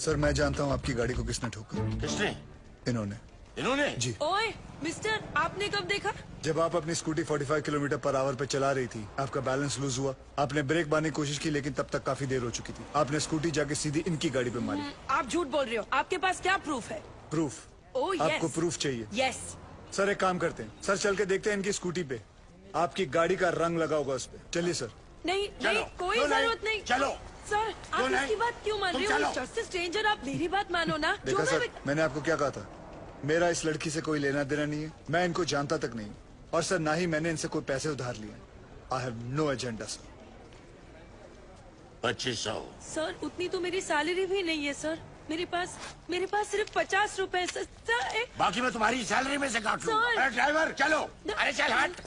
Sir मैं जानता हूँ आपकी गाड़ी को किसने ठोका। किसने? इन्होंने जी। ओए मिस्टर, आपने कब देखा? जब आप अपनी स्कूटी 45 किलोमीटर पर आवर पे चला रही थी, आपका बैलेंस लूज हुआ। आपने ब्रेक मारने की कोशिश की, लेकिन तब तक काफी देर हो चुकी थी। आपने स्कूटी जाके सीधी इनकी गाड़ी पे मारी। आप झूठ बोल रहे हो। आपके पास क्या प्रूफ है? प्रूफ? Oh yes. आपको प्रूफ चाहिए? यस। सर एक काम करते हैं, सर चल के देखते हैं इनकी स्कूटी पे आपकी गाड़ी का रंग लगा होगा उस पे। चलिए सर। नहीं नहीं, कोई जरूरत नहीं। चलो सर, आप इसकी बात क्यों मान रहे हो? जस्ट स्ट्रेंजर, आप मेरी बात मानो ना। देखा सर, मैंने आपको क्या कहा था, मेरा इस लड़की से कोई लेना देना नहीं है, मैं इनको जानता तक नहीं, और सर ना ही मैंने इनसे कोई पैसे उधार लिए। I have no agenda sir. 2500। Sir उतनी तो मेरी सैलरी भी नहीं है सर। मेरे पास सिर्फ 50 रुपए सर। बाकी मैं तुम्हारी सैलरी में से काट लूं। अरे ड्राइवर चलो। अरे चल हट।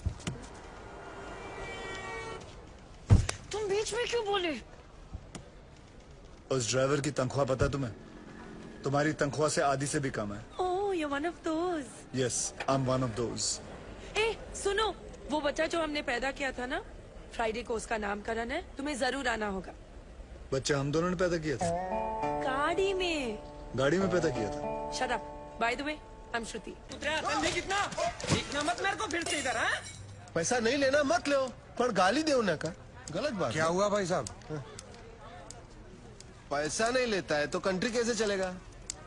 तुम बीच में क्यों बोले? उस ड्राइवर की तनख्वाह पता तुम्हें? तुम्हारी तनख्वाह से आधी से भी कम है। Oh you one of those. Yes I am one of those. ए सुनो, वो बच्चा जो हमने पैदा किया था ना, फ्राइडे को उसका नामकरण है, तुम्हें जरूर आना होगा। बच्चा हम दोनों ने पैदा किया था? गाड़ी में। गाड़ी में पैदा किया था? Shut up. By the way I am Shruti. कितना मत मेरे को फिर से इधर। पैसा नहीं लेना मत लो, पर गाली दे उन्हें का गलत बात। क्या हुआ भाई साहब? पैसा नहीं लेता है तो कंट्री कैसे चलेगा?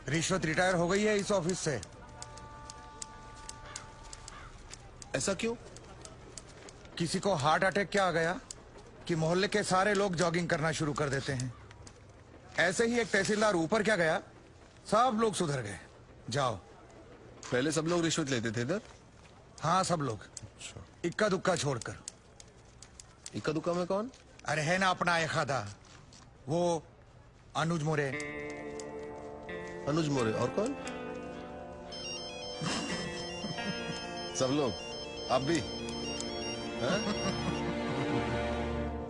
रिश्वत रिटायर हो गई है इस ऑफिस से। ऐसा क्यों? किसी को हार्ट अटैक क्या आ गया कि मोहल्ले के सारे लोग जॉगिंग करना शुरू कर देते हैं। ऐसे ही एक तहसीलदार ऊपर क्या गया, सब लोग सुधर गए। जाओ। पहले सब लोग रिश्वत लेते थे इधर? हाँ सब लोग, इक्का दुक्का छोड़कर। इक्का दुक्का में कौन? अरे है ना अपना एक आधा, वो अनुज मोरे। अनुज मोरे और कौन? सब लोग, आप भी?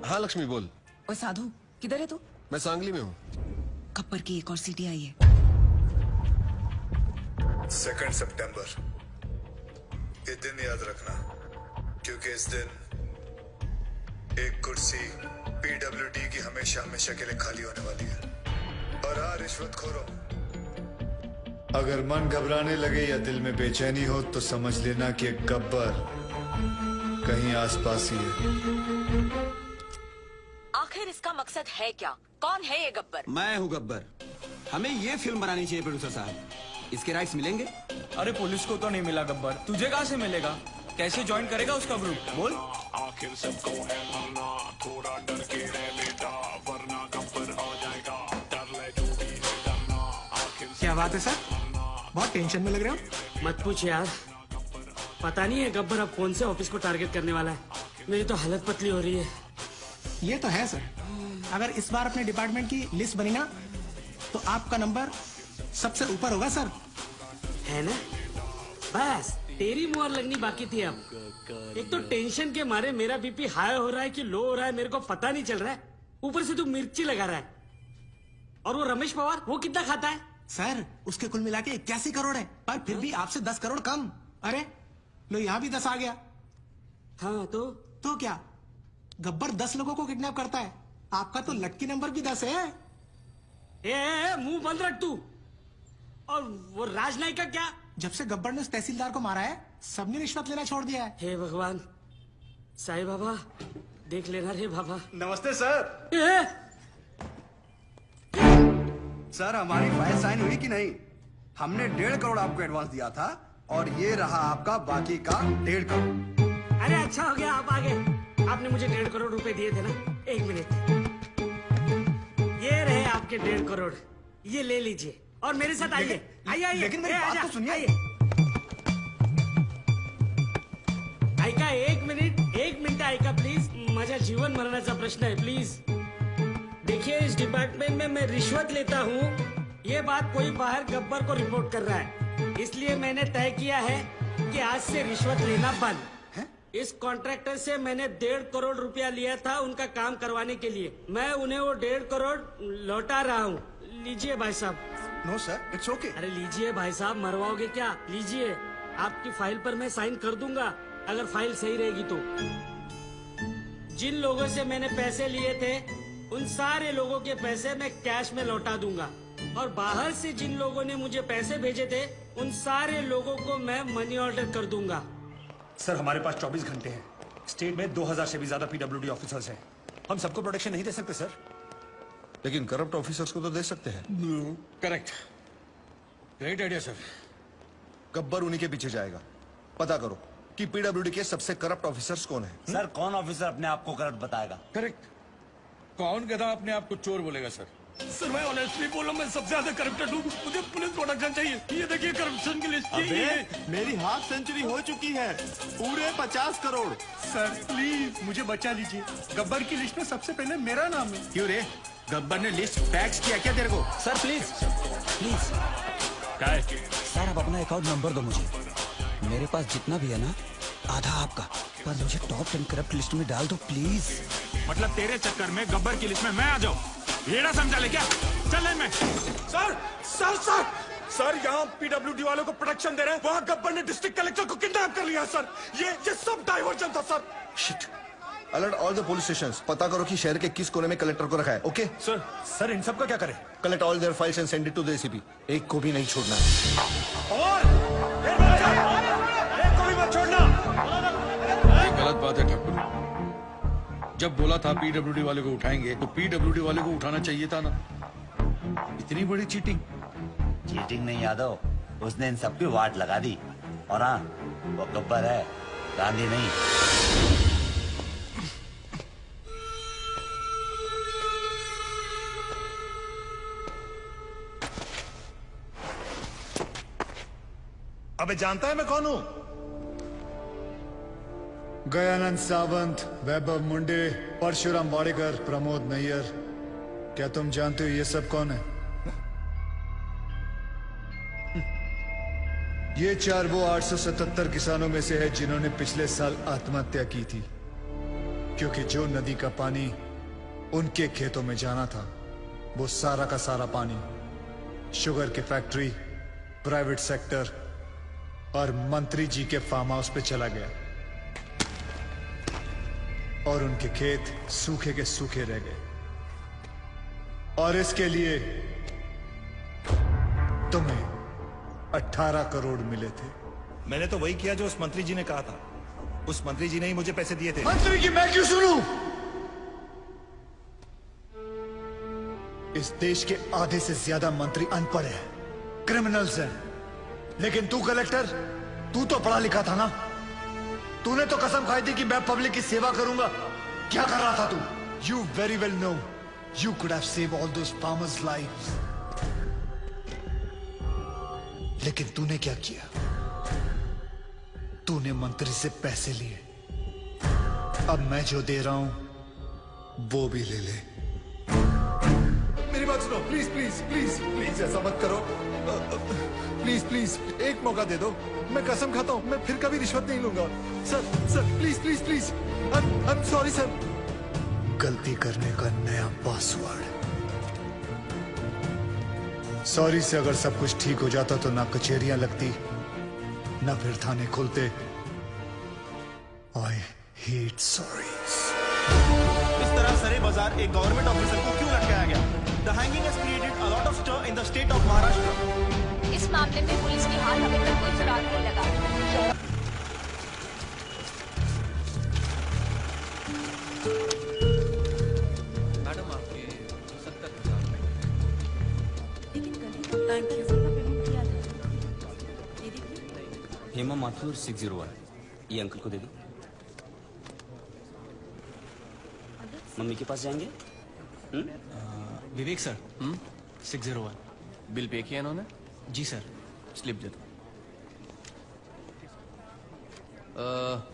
हाँ लक्ष्मी बोल। ओए साधु, किधर है तू? मैं सांगली में हूँ। खप्पर की एक और सीटी आई है। 2 सितंबर, ये दिन याद रखना, क्योंकि इस दिन एक कुर्सी PWD की हमेशा हमेशा के लिए खाली होने वाली है। और हाँ रिश्वतखोरों, अगर मन घबराने लगे या दिल में बेचैनी हो तो समझ लेना कि एक गब्बर कहीं आसपास ही है। आखिर इसका मकसद है क्या? कौन है ये गब्बर? मैं हूँ गब्बर। हमें ये फिल्म बनानी चाहिए प्रोड्यूसर साहब। इसके राइट्स मिलेंगे? अरे पुलिस को तो नहीं मिला गब्बर, तुझे कहाँ से मिलेगा? कैसे ज्वाइन करेगा उसका ग्रुप? बोल। आखिर सबको है मरना, थोड़ा डर के है बेटा, वरना गब्बर आ जाएगा, डर ले जो भी है डरना। आखिर क्या बात है सर, बहुत टेंशन में लग रहे हो? मत पूछ यार, पता नहीं है गब्बर अब कौन से ऑफिस को टारगेट करने वाला है। मेरी तो हालत पतली हो रही है। ये तो है सर, अगर इस बार अपने डिपार्टमेंट की लिस्ट बनी ना तो आपका नंबर सबसे ऊपर होगा सर। है ना? बस तेरी मुहर लगनी बाकी थी। अब एक तो टेंशन के मारे मेरा बीपी हाई हो रहा है कि लो हो रहा है मेरे को पता नहीं चल रहा है। ऊपर से तू मिर्ची लगा रहा है। और वो रमेश पवार, वो कितना खाता है? सर उसके कुल मिला के 81 करोड़ है, पर फिर भी आपसे 10 करोड़ कम। अरे लो यहाँ भी 10 आ गया। हाँ तो क्या गब्बर 10 लोगों को किडनैप करता है, आपका तो लटकी नंबर भी 10 है। मुंह बंद रख तू। और वो राजनायक का क्या? जब से गब्बर ने उस तहसीलदार को मारा है सबने रिश्वत लेना छोड़ दिया है। हे भगवान, साईं बाबा देख लेना रे बाबा। नमस्ते सर। सर हमारी फाइल साइन हुई कि नहीं? हमने 1.5 करोड़ आपको एडवांस दिया था और ये रहा आपका बाकी का 1.5 करोड़। अरे अच्छा हो गया आप आ गए। आपने मुझे 1.5 करोड़ रुपए दिए थे ना। एक मिनट, ये रहे आपके 1.5 करोड़, ये ले लीजिए और मेरे साथ आइए। आइए लेकिन मेरी बात तो सुनिए। ऐका एक मिनिट ऐका प्लीज, माझ्या जीवन मरणाचा प्रश्न है प्लीज। देखिए इस डिपार्टमेंट में मैं रिश्वत लेता हूँ, ये बात कोई बाहर गब्बर को रिपोर्ट कर रहा है, इसलिए मैंने तय किया है कि आज से रिश्वत लेना बंद। इस कॉन्ट्रैक्टर से मैंने 1.5 करोड़ रुपया लिया था उनका काम करवाने के लिए। मैं उन्हें वो 1.5 करोड़ लौटा रहा हूँ। लीजिए भाई साहब। No sir it's okay. अरे लीजिए भाई साहब, मरवाओगे क्या? लीजिए, आपकी फाइल पर मैं साइन कर दूंगा अगर फाइल सही रहेगी तो। जिन लोगों से मैंने पैसे लिए थे उन सारे लोगों के पैसे मैं कैश में लौटा दूंगा। और बाहर से जिन लोगों ने मुझे पैसे भेजे थे उन सारे लोगों को मैं मनी ऑर्डर कर दूंगा। सर हमारे पास 24 घंटे हैं। स्टेट में 2000 से भी ज्यादा पीडब्ल्यूडी ऑफिसर्स हैं। हम सबको प्रोटेक्शन नहीं दे सकते सर। लेकिन करप्ट ऑफिसर्स को तो दे सकते हैं। Correct, great idea sir. Gabbar उन्हीं के पीछे जाएगा। पता करो कि पीडब्ल्यूडी के सबसे करप्ट ऑफिसर्स कौन है। सर कौन ऑफिसर अपने आप को करप्ट बताएगा? करेक्ट, कौन गधा अपने आप को चोर बोलेगा सर? सर मैं ऑनेस्टली बोल रहा हूँ, मैं सबसे ज्यादा करप्टेड हूँ। मुझे पुलिस प्रोटेक्शन चाहिए। ये देखिए करप्शन की लिस्ट। मेरी हाफ सेंचुरी हो चुकी है, पूरे 50 करोड़। सर प्लीज मुझे बचा लीजिए। गब्बर की लिस्ट में सबसे पहले मेरा नाम है। क्यों रे, गब्बर ने लिस्ट फैक्स किया क्या तेरे को? सर प्लीज प्लीज क्या है? सर आप अपना अकाउंट नंबर दो मुझे। मेरे पास जितना भी है ना आधा आपका, पर मुझे टॉप 10 करप्ट लिस्ट में डाल दो प्लीज। मतलब तेरे चक्कर में गब्बर की लिस्ट में मैं आ जाऊं, ये ना समझा ले क्या? चल मैं। सर सर सर सर यहाँ पीडब्ल्यूडी वालों को प्रोटेक्शन दे रहे हैं, वहाँ गब्बर ने डिस्ट्रिक्ट कलेक्टर को किडनैप कर लिया सर। ये सब डाइवर्जन था sir. Shit. Alert all the police stations. पता करो कि शहर के किस कोने में कलेक्टर को रखा है। Okay sir. सर इन सब का क्या करें? Collect all their files and send it to the ACP. एक को भी नहीं छोड़ना। और एक को भी मत छोड़ना। ये गलत बात है ठाकुर। जब बोला था पीडब्ल्यूडी वाले को उठाएंगे तो पीडब्ल्यूडी वाले को उठाना चाहिए था ना। इतनी बड़ी चीटिंग। चीटिंग नहीं यादव, उसने इन सबकी वाट लगा दी। और हाँ वो गब्बर है, गांधी नहीं। अबे जानता है मैं कौन हूँ? गयानंद सावंत, वैभव मुंडे, परशुराम वाडेकर, प्रमोद नैयर। क्या तुम जानते हो ये सब कौन है? ये 4 वो 877 किसानों में से है जिन्होंने पिछले साल आत्महत्या की थी, क्योंकि जो नदी का पानी उनके खेतों में जाना था वो सारा का सारा पानी शुगर की फैक्ट्री, प्राइवेट सेक्टर और मंत्री जी के फार्म हाउस पे चला गया और उनके खेत सूखे के सूखे रह गए। और इसके लिए तुम्हें 18 करोड़ मिले थे। मैंने तो वही किया जो उस मंत्री जी ने कहा था। उस मंत्री जी ने ही मुझे पैसे दिए थे। मंत्री की मैं क्यों सुनूं? इस देश के आधे से ज्यादा मंत्री अनपढ़ हैं, क्रिमिनल्स हैं। लेकिन तू कलेक्टर, तू तो पढ़ा लिखा था ना। तूने तो कसम खाई थी कि मैं पब्लिक की सेवा करूंगा। क्या कर रहा था तू? You very well know you could have save all those farmers lives. लेकिन तूने क्या किया? तूने मंत्री से पैसे लिए। अब मैं जो दे रहा हूं वो भी ले ले। मेरी बात सुनो, प्लीज प्लीज प्लीज प्लीज ऐसा मत करो। प्लीज प्लीज एक मौका दे दो। मैं कसम खाता हूँ मैं फिर कभी रिश्वत नहीं लूंगा। Sir sir please please please. I am sorry sir. गलती करने का नया पासवर्ड। सॉरी से अगर सब कुछ ठीक हो जाता तो ना कचहरियां लगती ना फिर थाने खुलते। I hate sorries. इस तरह सरे बाजार एक गवर्नमेंट ऑफिसर को क्यों लटकाया गया? The hanging has created a lot of stir in the state of Maharashtra. इस मामले में पुलिस के हाथ अभी तक कोई सुराग नहीं लगा। मैडम आपके 70,000। Thank you. हेमा माथुर 601। ये अंकल को दे दो। मम्मी के पास जाएंगे? विवेक सर 601। बिल पे किया इन्होंने? जी सर। स्लिप दे दो।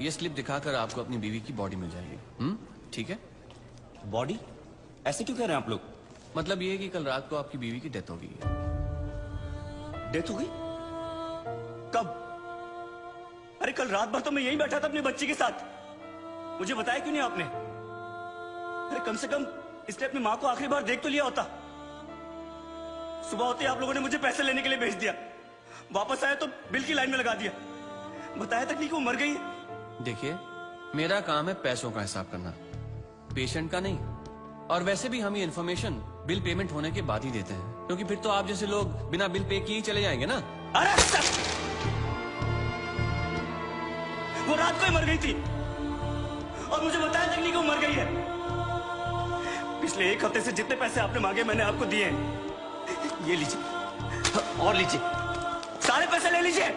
ये स्लिप दिखाकर आपको अपनी बीवी की बॉडी मिल जाएगी। ठीक है? बॉडी? ऐसे क्यों कह रहे हैं आप लोग? मतलब ये कि कल रात को आपकी बीवी की डेथ हो गई है। डेथ हो गई? कब? अरे कल रात भर तो मैं यहीं बैठा था अपने बच्चे के साथ। मुझे बताया क्यों नहीं आपने? अरे कम से कम इसने अपनी माँ को आखिरी बार देख तो लिया होता। सुबह होते आप लोगों ने मुझे पैसे लेने के लिए भेज दिया। वापस आया तो बिल की लाइन में लगा दिया। बताया तक नहीं कि वो मर गई है। देखिए, मेरा काम है पैसों का हिसाब करना, पेशेंट का नहीं। और वैसे भी हम ये इन्फॉर्मेशन बिल पेमेंट होने के बाद ही देते हैं, क्योंकि फिर तो आप जैसे लोग बिना बिल पे किए ही चले जाएंगे ना। अरे वो रात को ही मर गई थी और मुझे बताया तक नहीं कि वो मर गई है। पिछले एक हफ्ते से जितने पैसे आपने मांगे मैंने आपको दिए हैं। ये लीजिए और लीजिए, सारे पैसे ले लीजिए।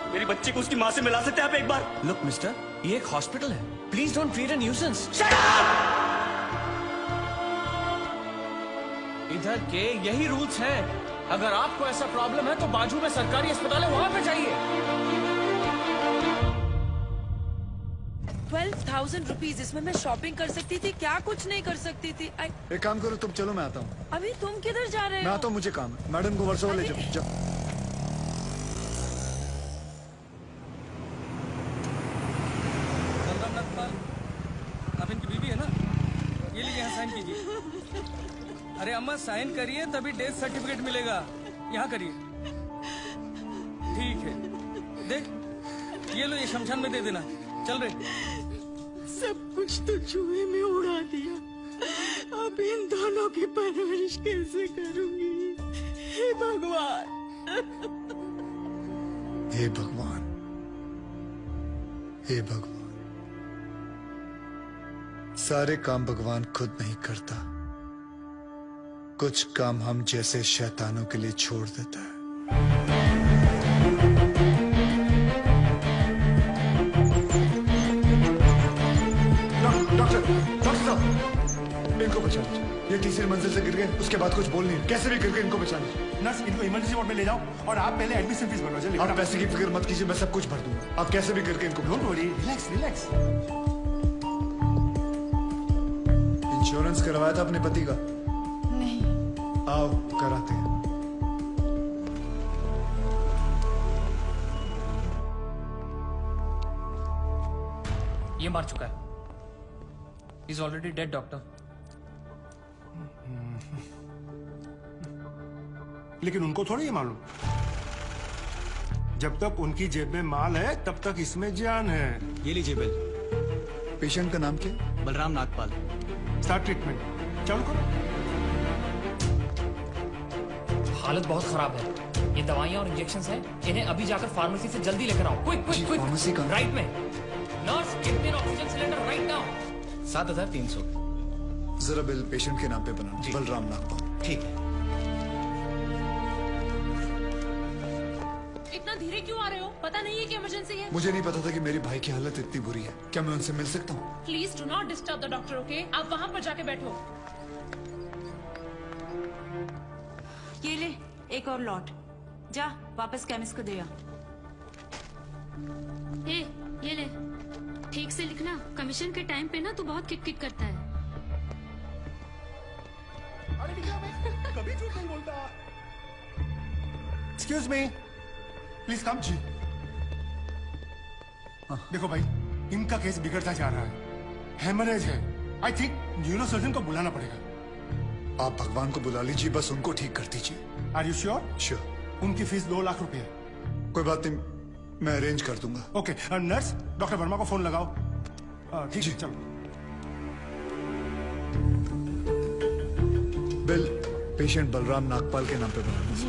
मेरी बच्ची को उसकी मां से मिला सकते हैं आप एक बार? लुक मिस्टर, ये एक हॉस्पिटल है, please don't create a nuisance. इधर के यही रूल्स हैं। अगर आपको ऐसा प्रॉब्लम है तो बाजू में सरकारी अस्पताल है, वहां पे जाइए। 12,000 रुपीज, इसमें मैं शॉपिंग कर सकती थी, क्या कुछ नहीं कर सकती थी। एक काम करो तुम, चलो मैं आता हूँ। अभी तुम किधर जा रहे हो? मैं आता हूँ, मुझे काम है। मैडम को वर्षों ले जाओ। आप इनकी बीवी है ना? ये लीजिए, यहाँ साइन कीजिए। अरे अम्मा साइन करिए तभी डेथ सर्टिफिकेट मिलेगा। यहाँ करिए। ठीक है, देख ये लो, ये शमशान में दे देना। चल रे। सब कुछ तो चूहे में उड़ा दिया, अब इन दोनों की परवरिश कैसे करूंगी? हे भगवान, हे भगवान, हे भगवान। सारे काम भगवान खुद नहीं करता, कुछ काम हम जैसे शैतानों के लिए छोड़ देता है। डॉक्टर साहब, इनको बचा लीजिए। ये तीसरी मंजिल से गिर गए, उसके बाद कुछ बोल नहीं, कैसे भी गिर गए, इनको बचा लीजिए। नर्स, इनको इमरजेंसी वार्ड में ले जाओ और आप पहले एडमिशन फीस भरवा। चलिए। आप पैसे की फिक्र मत कीजिए, मैं सब कुछ भर दूंगा। आप कैसे भी करके इनको don't worry, relax relax. Insurance करवाया था अपने पति का? नहीं। आओ कराते हैं। ये मार चुका है। He's already dead, doctor. लेकिन उनको थोड़ी ये मालूम, जब तक उनकी जेब में माल है तब तक इसमें जान है। ये लीजिए बिल। पेशेंट का नाम क्या? बलराम नागपाल। स्टार्ट ट्रीटमेंट, चालू करो। हालत बहुत खराब है। ये दवाइयाँ और इंजेक्शंस हैं, इन्हें अभी जाकर फार्मेसी से जल्दी लेकर आओ। Quick quick quick. फार्मेसी का राइट में। Nurse, give me N oxygen cylinder right now. 7,300। जरा बिल पेशेंट के नाम पे बनाना। बलराम नागपाल। ठीक है। इतना धीरे क्यों आ रहे हो? पता नहीं है कि इमरजेंसी है। मुझे नहीं पता था कि मेरे भाई की हालत इतनी बुरी है। क्या मैं उनसे मिल सकता हूँ? Please do not disturb the doctor, okay? आप वहाँ पर जाके बैठो। ये ले एक और लॉट, जा वापस केमिस्ट को दे आ। ये ले, ठीक से लिखना। कमीशन के टाइम पे ना तू बहुत किट किट करता है। कभी झूठ नहीं बोलता। Excuse me, please come. जी देखो भाई, इनका केस बिगड़ता जा रहा है, हेमरेज है। आई थिंक न्यूरोसर्जन को बुलाना पड़ेगा। आप भगवान को बुला लीजिए, बस उनको ठीक कर दीजिए। Are you sure? श्योर। उनकी फीस 2 लाख रुपए है। कोई बात नहीं, मैं अरेंज कर दूंगा। ओके नर्स, डॉक्टर वर्मा को फोन लगाओ। ठीक है, चलो। बिल पेशेंट बलराम नागपाल के नाम पे बनाना। जी।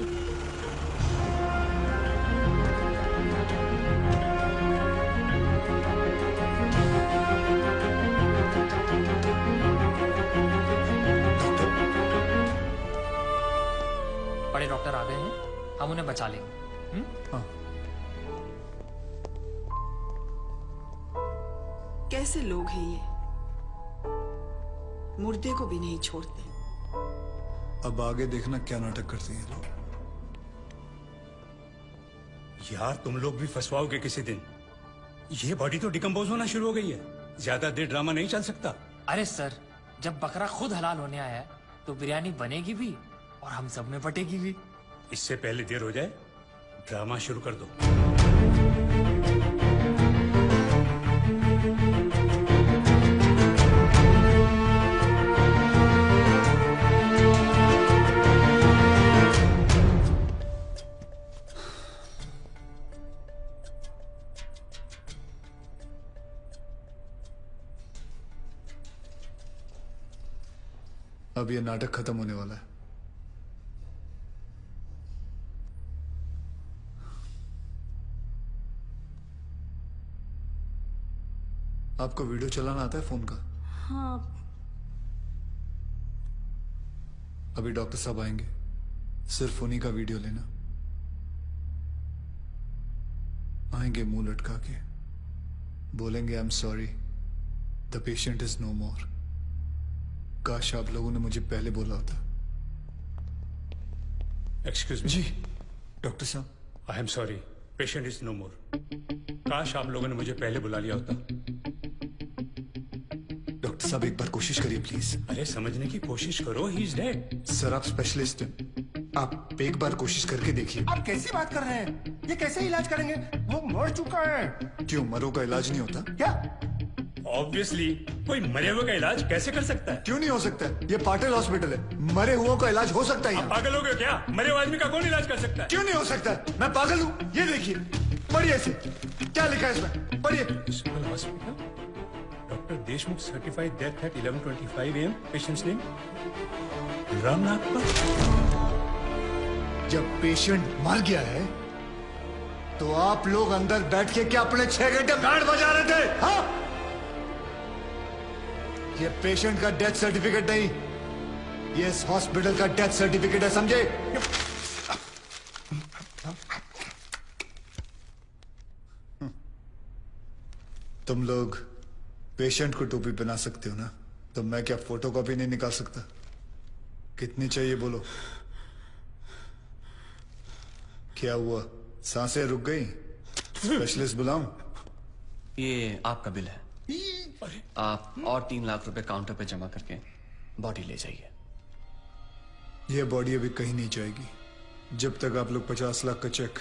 बड़े डॉक्टर आ गए हैं, हम उन्हें बचा लेंगे। हाँ। कैसे लोग हैं ये, मुर्दे को भी नहीं छोड़ते। अब आगे देखना क्या नाटक करती है लोग। यार तुम लोग भी फंसवाओगे किसी दिन। ये बॉडी तो डिकम्पोज होना शुरू हो गई है, ज्यादा देर ड्रामा नहीं चल सकता। अरे सर, जब बकरा खुद हलाल होने आया है तो बिरयानी बनेगी भी और हम सब में बटेगी भी। इससे पहले देर हो जाए, ड्रामा शुरू कर दो। अब ये नाटक खत्म होने वाला है। आपको वीडियो चलाना आता है फोन का? हाँ। अभी डॉक्टर साहब आएंगे, सिर्फ उन्हीं का वीडियो लेना। आएंगे मुंह लटका के, बोलेंगे I am sorry, the patient is no more. काश आप लोगों ने मुझे पहले बोला होता। Excuse me. जी डॉक्टर साहब। I am sorry, patient is no more. काश आप लोगों ने मुझे पहले बुला लिया होता। डॉक्टर साहब एक बार कोशिश करिए प्लीज। अरे समझने की कोशिश करो, ही इज डेड। सर आप स्पेशलिस्ट हैं, आप एक बार कोशिश करके देखिए। आप कैसी बात कर रहे हैं? ये कैसे इलाज करेंगे? वो मर चुका है। क्यों, मरो का इलाज नहीं होता क्या? ऑब्वियसली कोई मरे हुए का इलाज कैसे कर सकता है? क्यों नहीं हो सकता है? ये पाटिल हॉस्पिटल है, मरे हुओं का इलाज हो सकता है। आप पागल हो गए क्या? मरे हुए आदमी का कौन इलाज कर सकता है? क्यों नहीं हो सकता है? मैं पागल हूँ? ये देखिए, पढ़िए इसे, क्या लिखा है इसमें, पढ़िए। Hospital, doctor Deshmukh certified death eight 11:25 AM। Patients name Ramnath. जब पेशेंट मर गया है तो आप लोग अंदर बैठ के क्या अपने 6 घंटे बैंड बजा रहे थे? हाँ? ये पेशेंट का डेथ सर्टिफिकेट नहीं, ये इस हॉस्पिटल का डेथ सर्टिफिकेट है, समझे? तुम लोग पेशेंट को टोपी पहना सकते हो ना, तो मैं क्या फोटोकॉपी नहीं निकाल सकता? कितनी चाहिए बोलो? क्या हुआ, सांसें रुक गई? स्पेशलिस्ट बुलाऊं? ये आपका बिल है, आप और 3 लाख रुपए काउंटर पे जमा करके बॉडी ले जाइए। यह बॉडी अभी कहीं नहीं जाएगी जब तक आप लोग 50 लाख का चेक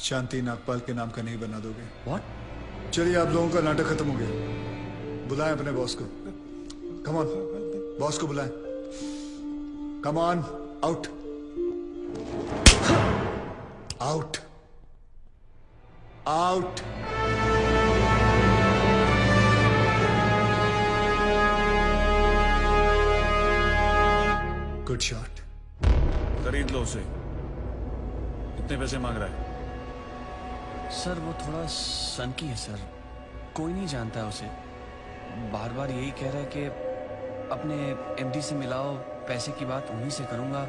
शांति नागपाल के नाम का नहीं बना दोगे। What? चलिए, आप लोगों का नाटक खत्म हो गया, बुलाएं अपने बॉस को। कम ऑन, बॉस को बुलाएं। Come on, out out out. Good shot. खरीद लो उसे। कितने पैसे मांग रहा है? सर वो थोड़ा सनकी है सर, कोई नहीं जानता है उसे। बार बार यही कह रहा है कि अपने एमडी से मिलाओ, पैसे की बात उन्हीं से करूंगा।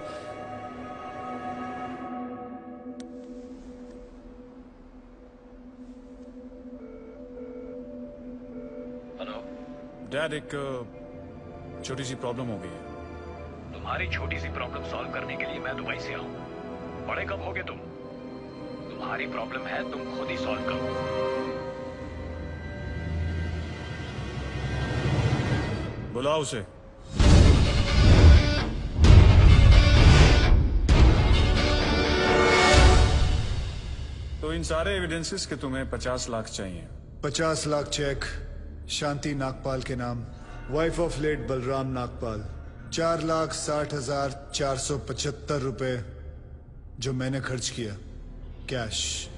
हेलो डैड, एक छोटी सी प्रॉब्लम हो गई है। तुम्हारी छोटी सी प्रॉब्लम सॉल्व करने के लिए मैं दुबई से आऊं। बड़े कब होगे तुम? तुम्हारी प्रॉब्लम है, तुम खुद ही सॉल्व करो। बुलाओ उसे। तो इन सारे एविडेंसेस के तुम्हें 50 लाख चाहिए। 50 लाख चेक शांति नागपाल के नाम, wife of late Balram Nagpal. 4,60,475 रुपए जो मैंने खर्च किया, कैश।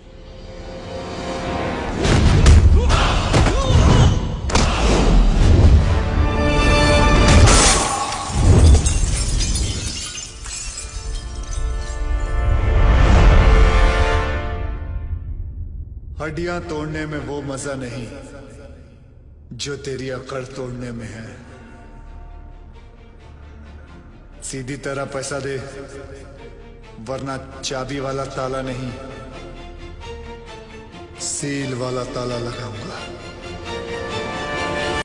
हड्डियां तोड़ने में वो मजा नहीं जो तेरी अकड़ तोड़ने में है। सीधी तरह पैसा दे, वरना चाबी वाला ताला नहीं, सील वाला ताला लगाऊंगा।